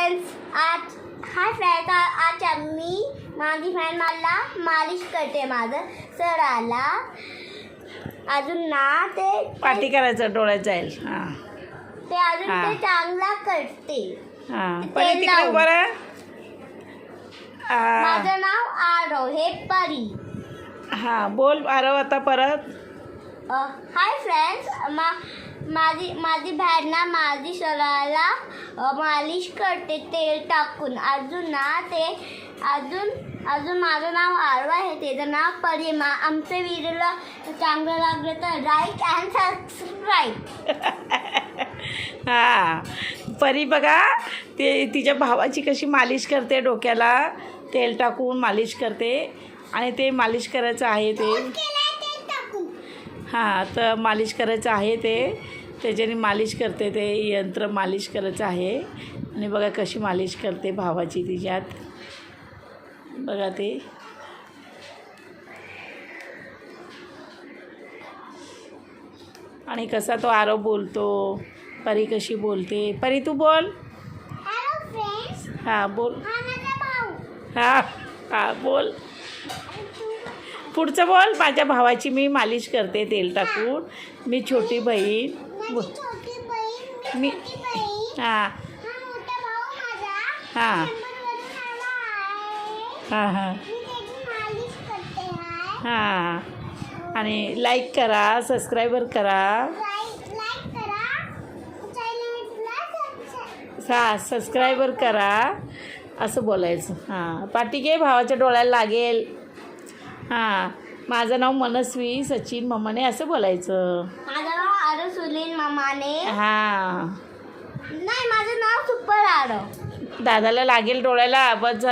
Friends आज मी माझी friend मला मालिश करते माझं सर आला अजून ना ते पाटी करायचं डोळ्यात जाईल. हां ते अजून ते चांगला करते. हां परी तिकडे उभं राहा. माझं नाव आरव हे परी. हां बोल आरव आता परत. हाय फ्रेंड्स माझी बहीण ना माझी सराला मालिश करते तेल टाकून. अजून ना ते अजून माझं नाव आरव आहे त्याचं नाव परी. आमच्या व्हिडिओला चांगलं लागलं तर लाईक अँड सबस्क्राईब. हां परी बघा ते तिच्या भावाची कशी मालिश करते, डोक्याला तेल टाकून मालिश करते. आणि ते मालिश करायचं आहे ते. हां तर मालिश करायचं आहे ते त्याच्याने मालिश करते. ते यंत्र मालिश करायचं आहे. आणि बघा कशी मालिश करते भावाची तिच्यात. बघा ते आणि कसा तो आरव बोलतो. परी कशी बोलते. परी तू बोल. हां बोल. हां हां बोल. पुढचं बोल. माझ्या भावाची मी मालिश करते तेल टाकून. मी छोटी बहीण. मी हां हां हां हां हां आणि लाईक करा, सबस्क्रायबर करा. हां सबस्क्रायबर करा असं बोलायचं. हां पाटी घे भावाच्या डोळ्याला लागेल. हां माझं नाव मनस्वी सचिन ममाने असं बोलायचं. माझं नाव आरव सुनील मामाने. हां नाही माझं नाव सुपर आरव. दादाला लागेल डोळ्याला. बस झालं.